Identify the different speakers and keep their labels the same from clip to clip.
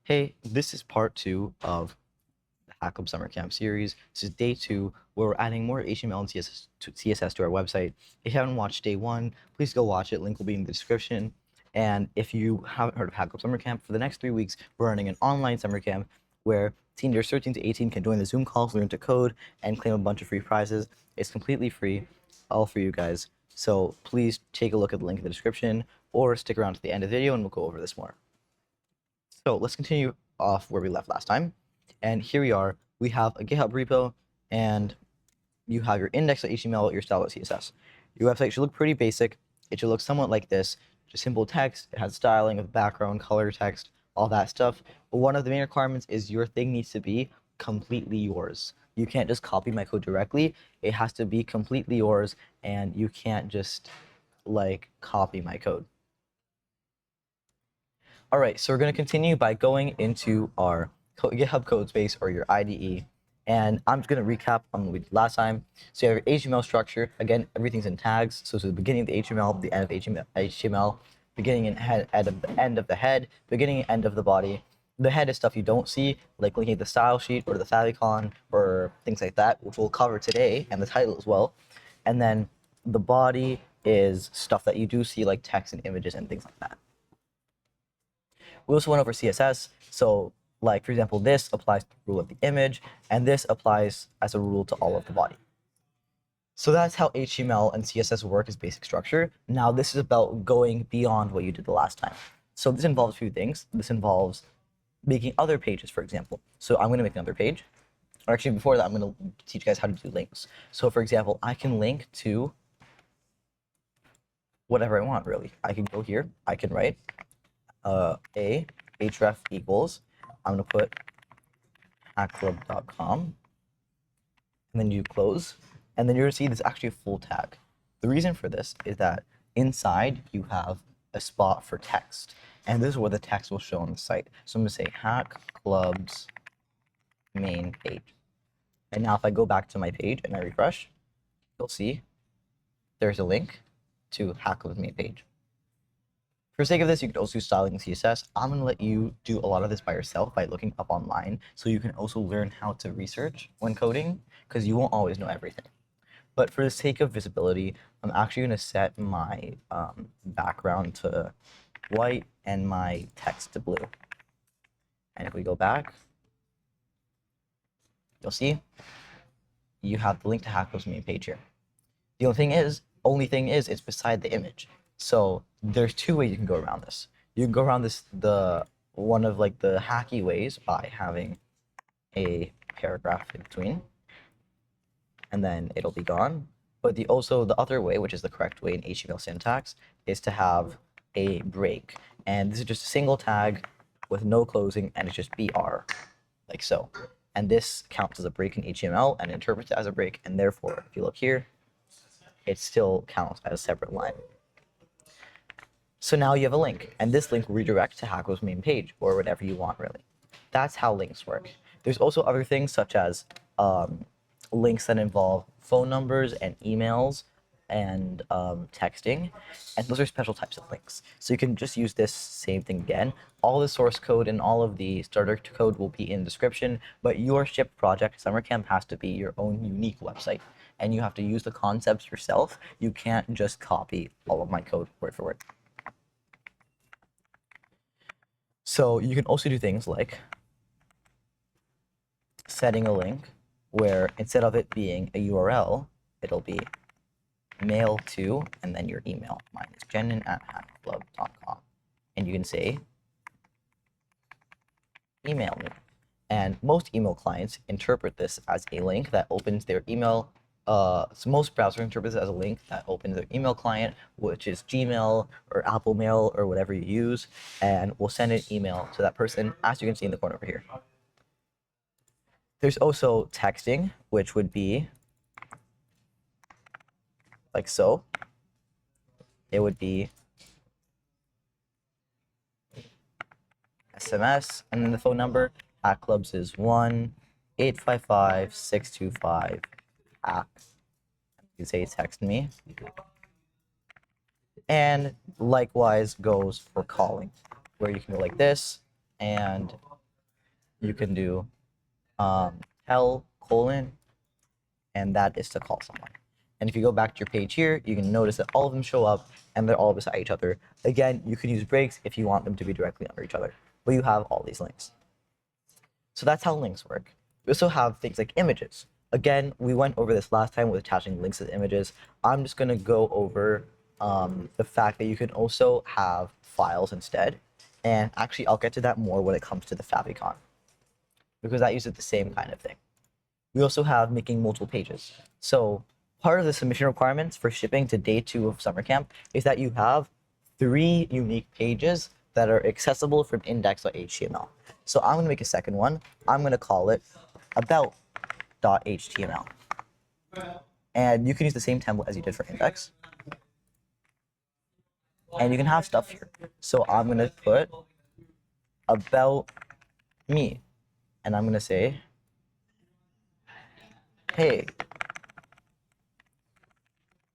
Speaker 1: Hey, this is part 2 of the Hack Club Summer Camp series. This is day 2, where we're adding more HTML and CSS to our website. If you haven't watched day 1, please go watch it. Link will be in the description. And if you haven't heard of Hack Club Summer Camp, for the next 3 weeks, we're running an online summer camp where teenagers 13 to 18 can join the Zoom calls, learn to code, and claim a bunch of free prizes. It's completely free, all for you guys. So please take a look at the link in the description, or stick around to the end of the video and we'll go over this more. So let's continue off where we left last time. And here we are. We have a GitHub repo, and you have your index.html, your style.css. Your website should look pretty basic. It should look somewhat like this. Just simple text. It has styling of background, color text, all that stuff. But one of the main requirements is your thing needs to be completely yours. You can't just copy my code directly. It has to be completely yours, and you can't just like copy my code. All right, so we're going to continue by going into our GitHub code space or your IDE, and I'm just going to recap on what we did last time. So you have your HTML structure. Again, everything's in tags. So it's the beginning of the HTML, the end of the HTML, beginning and end of the head, beginning and end of the body. The head is stuff you don't see, like linking the style sheet or the favicon or things like that, which we'll cover today, and the title as well. And then the body is stuff that you do see, like text and images and things like that. We also went over CSS. So like, for example, this applies to the rule of the image, and this applies as a rule to all of the body. So that's how HTML and CSS work as basic structure. Now this is about going beyond what you did the last time. So this involves a few things. This involves making other pages, for example. So I'm going to make another page. Or actually, before that, I'm going to teach you guys how to do links. So for example, I can link to whatever I want, really. I can go here. I can write href equals, I'm going to put hackclub.com, and then you close, and then you're going to see this actually a full tag. The reason for this is that inside you have a spot for text, and this is where the text will show on the site. So I'm going to say Hack Club's main page. And now if I go back to my page and I refresh, you'll see there's a link to Hack Club's main page. For the sake of this, you could also do styling and CSS. I'm going to let you do a lot of this by yourself by looking up online, so you can also learn how to research when coding, because you won't always know everything. But for the sake of visibility, I'm actually going to set my background to white and my text to blue. And if we go back, you'll see you have the link to Hackclub's main page here. The only thing is it's beside the image. So there's two ways you can go around this. You can go around this one of like the hacky ways by having a paragraph in between, and then it'll be gone. But the other way, which is the correct way in HTML syntax, is to have a break. And this is just a single tag with no closing, and it's just BR, like so. And this counts as a break in HTML and interprets it as a break, and therefore, if you look here, it still counts as a separate line. So now you have a link, and this link will redirect to Hackclub's main page, or whatever you want, really. That's how links work. There's also other things, such as links that involve phone numbers and emails and texting, and those are special types of links. So you can just use this same thing again. All the source code and all of the starter code will be in the description, but your shipped project, Summer Camp, has to be your own unique website, and you have to use the concepts yourself. You can't just copy all of my code word for word. So you can also do things like setting a link where instead of it being a URL, it'll be mail to, and then your email. Mine is jenin@hackclub.com. And you can say, email me. And most email clients interpret this as a link that opens their email. So most browsers interpret it as a link that opens their email client, which is Gmail or Apple Mail or whatever you use, and will send an email to that person, as you can see in the corner over here. There's also texting, which would be like so. It would be SMS, and then the phone number at Clubs is 1-855-625-HACK. You say text me. And likewise goes for calling, where you can go like this, and you can do tell colon, and that is to call someone. And if you go back to your page here, you can notice that all of them show up and they're all beside each other. Again, you can use breaks if you want them to be directly under each other, but you have all these links. So that's how links work. We also have things like images. Again, we went over this last time with attaching links to images. I'm just going to go over the fact that you can also have files instead. And actually, I'll get to that more when it comes to the favicon, because that uses the same kind of thing. We also have making multiple pages. So part of the submission requirements for shipping to day 2 of summer camp is that you have 3 unique pages that are accessible from index.html. So I'm going to make a second one. I'm going to call it about.html. And you can use the same template as you did for index. And you can have stuff here. So I'm going to put about me. And I'm going to say, hey,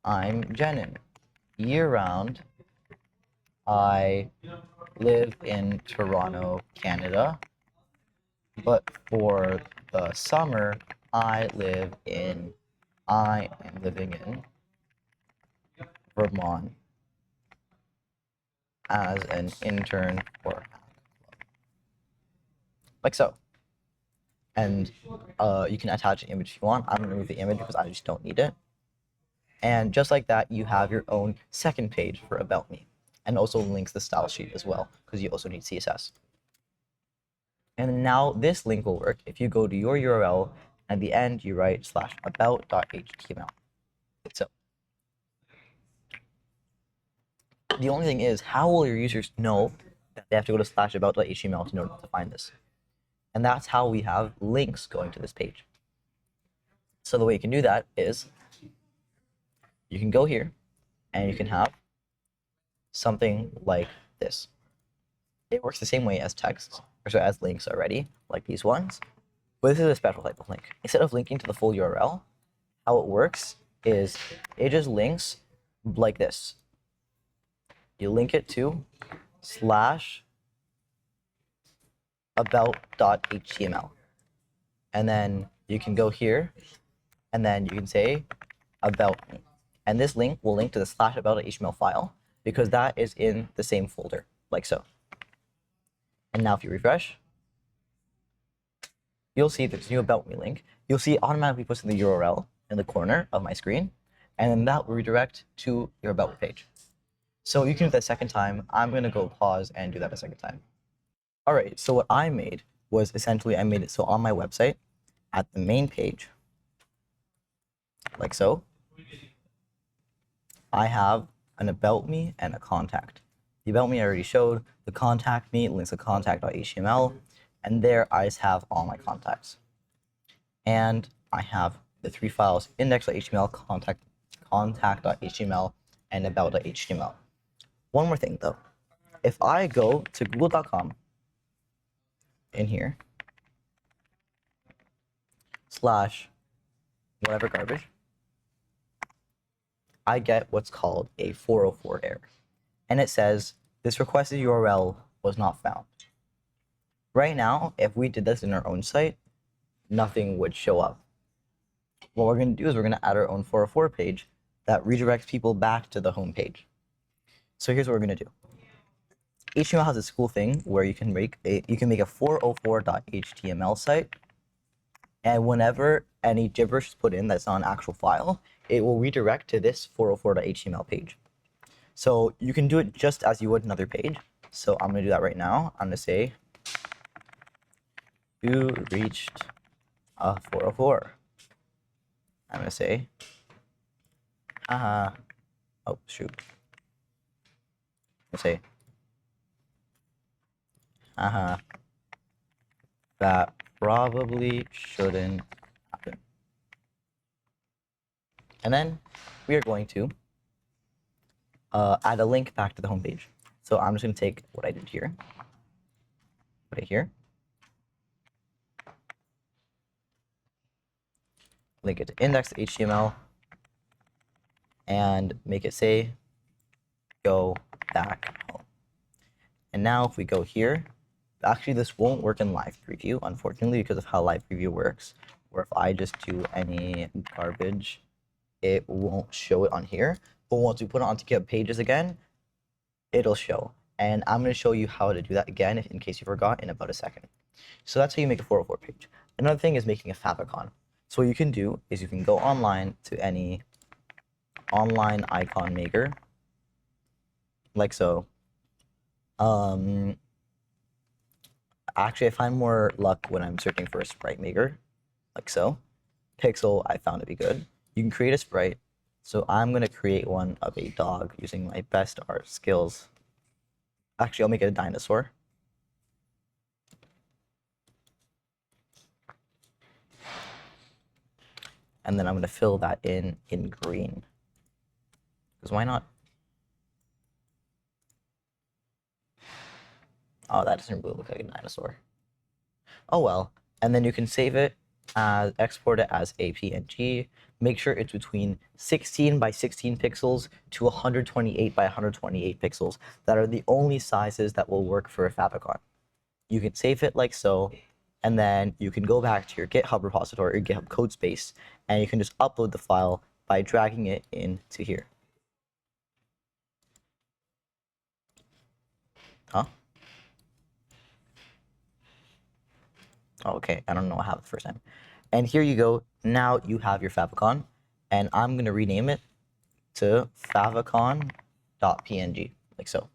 Speaker 1: I'm Jenin. Year-round, I live in Toronto, Canada, but for the summer, I am living in Vermont as an intern for like so. And you can attach an image if you want. I'm gonna remove the image because I just don't need it. And just like that, you have your own second page for About Me, and also links the style sheet as well, because you also need CSS. And now this link will work if you go to your URL, and at the end you write /about.html. So the only thing is, how will your users know that they have to go to /about.html to know to find this? And that's how we have links going to this page. So the way you can do that is you can go here and you can have something like this. It works the same way as text, or so as links already, like these ones. But this is a special type of link. Instead of linking to the full URL, how it works is it just links like this. You link it to /about.html. And then you can go here, and then you can say about me. And this link will link to the /about.html file, because that is in the same folder, like so. And now if you refresh, you'll see this new About Me link. You'll see it automatically puts in the URL in the corner of my screen, and then that will redirect to your About Me page. So you can do that a second time. I'm going to go pause and do that a second time. All right, so what I made was essentially I made it so on my website, at the main page, like so, I have an About Me and a Contact. The About Me I already showed. The Contact Me links to contact.html, and there I just have all my contacts. And I have the 3 files: index.html, contact.html, and about.html. One more thing though. If I go to google.com in here, / whatever garbage, I get what's called a 404 error. And it says, this requested URL was not found. Right now, if we did this in our own site, nothing would show up. What we're going to do is we're going to add our own 404 page that redirects people back to the home page. So here's what we're going to do. HTML has this cool thing where you can make a 404.html site, and whenever any gibberish is put in that's not an actual file, it will redirect to this 404.html page. So you can do it just as you would another page. So I'm going to do that right now. I'm going to say, you reached a 404. I'm going to say, haha, oh, shoot. I'm going to say, haha, that probably shouldn't happen. And then we are going to add a link back to the home page. So I'm just going to take what I did here, put it here, link it to index.html, and make it say, go back home. And now if we go here, Actually, this won't work in live preview, unfortunately, because of how live preview works. Where if I just do any garbage, it won't show it on here. But once we put it onto GitHub Pages again, it'll show. And I'm going to show you how to do that again, in case you forgot, in about a second. So that's how you make a 404 page. Another thing is making a favicon. So what you can do is you can go online to any online icon maker, like so. Actually, I find more luck when I'm searching for a sprite maker, like so. Pixel, I found to be good. You can create a sprite. So I'm going to create one of a dog using my best art skills. Actually, I'll make it a dinosaur. And then I'm going to fill that in green. Because why not? Oh, that doesn't really look like a dinosaur. Oh well. And then you can save it, export it as a PNG. Make sure it's between 16 by 16 pixels to 128 by 128 pixels. That are the only sizes that will work for a favicon. You can save it like so, and then you can go back to your GitHub repository or GitHub code space, and you can just upload the file by dragging it into here. Huh? Oh, okay, I don't know what happened the first time. And here you go. Now you have your favicon, and I'm going to rename it to favicon.png, like so.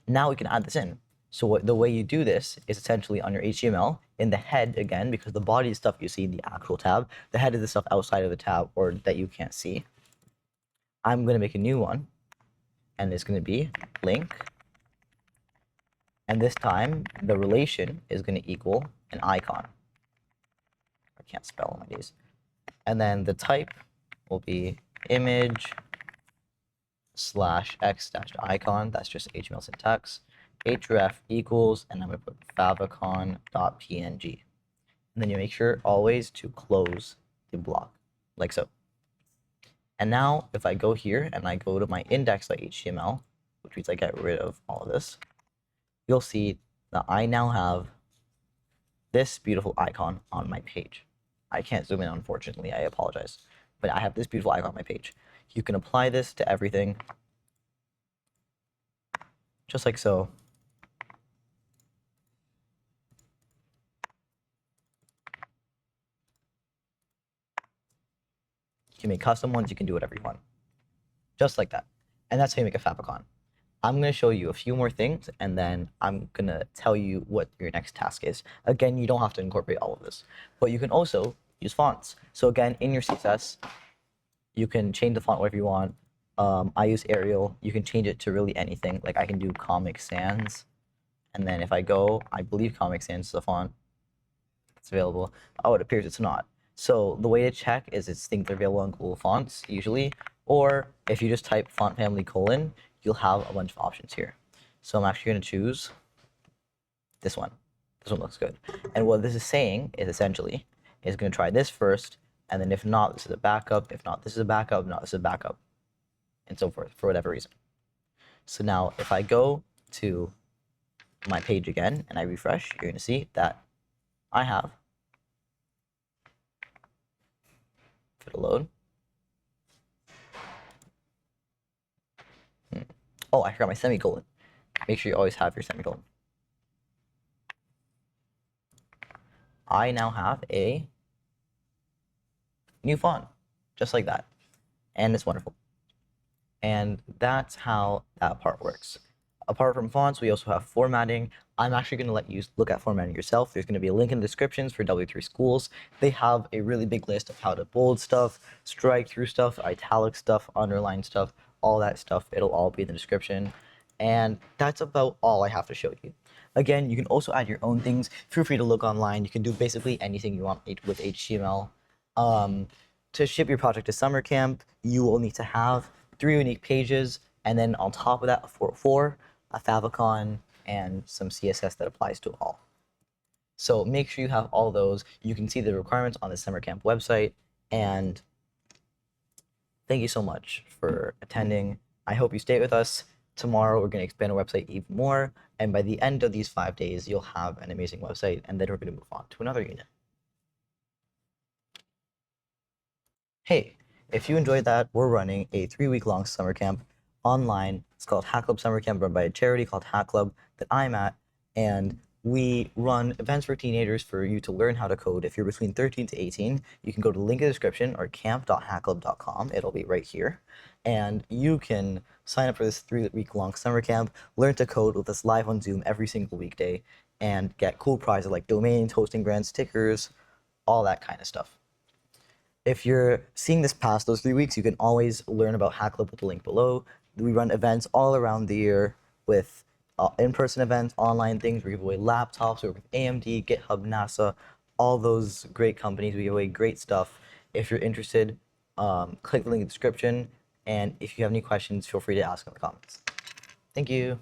Speaker 1: Now we can add this in. So the way you do this is essentially on your HTML, in the head again, because the body is stuff you see in the actual tab. The head is the stuff outside of the tab or that you can't see. I'm going to make a new one, and it's going to be link. And this time, the relation is going to equal an icon. I can't spell on my days. And then the type will be image/x-icon. That's just HTML syntax. href equals, and I'm going to put favicon.png. And then you make sure always to close the block, like so. And now if I go here and I go to my index.html, which means I get rid of all of this, you'll see that I now have this beautiful icon on my page. I can't zoom in, unfortunately, I apologize. But I have this beautiful icon on my page. You can apply this to everything, just like so. You can make custom ones, you can do whatever you want. Just like that. And that's how you make a favicon. I'm going to show you a few more things, and then I'm going to tell you what your next task is. Again, you don't have to incorporate all of this, but you can also use fonts. So again, in your CSS, you can change the font whatever you want. I use Arial. You can change it to really anything. Like I can do Comic Sans, and then if I go, I believe Comic Sans is a font that's available. Oh, it appears it's not. So the way to check is it's think they're available on Google Fonts usually, or if you just type font family : you'll have a bunch of options here. So I'm actually going to choose this one. This one looks good. And what this is saying is essentially is going to try this first, and then if not, this is a backup. If not, this is a backup. If not, this is a backup, and so forth for whatever reason. So now if I go to my page again and I refresh, you're going to see that I have, if it'll load. Oh, I forgot my semicolon. Make sure you always have your semicolon. I now have a new font, just like that. And it's wonderful. And that's how that part works. Apart from fonts, we also have formatting. I'm actually going to let you look at formatting yourself. There's going to be a link in the descriptions for W3 Schools. They have a really big list of how to bold stuff, strike through stuff, italic stuff, underline stuff, all that stuff. It'll all be in the description. And that's about all I have to show you. Again, you can also add your own things. Feel free to look online. You can do basically anything you want with HTML. To ship your project to summer camp, you will need to have 3 unique pages, and then on top of that, a 404, a favicon, and some CSS that applies to all. So make sure you have all those. You can see the requirements on the summer camp website, and thank you so much for attending. I hope you stay with us. Tomorrow, we're going to expand our website even more. And by the end of these 5 days, you'll have an amazing website. And then we're going to move on to another unit. Hey, if you enjoyed that, we're running a 3-week-long summer camp online. It's called Hack Club Summer Camp, run by a charity called Hack Club that I'm at. And we run events for teenagers for you to learn how to code. If you're between 13 to 18, you can go to the link in the description or camp.hackclub.com. It'll be right here. And you can sign up for this 3-week-long summer camp, learn to code with us live on Zoom every single weekday, and get cool prizes like domains, hosting grants, stickers, all that kind of stuff. If you're seeing this past those 3 weeks, you can always learn about Hack Club with the link below. We run events all around the year with in-person events, online things. We give away laptops. We work with AMD, GitHub, NASA, all those great companies. We give away great stuff. If you're interested, click the link in the description. And if you have any questions, feel free to ask in the comments. Thank you.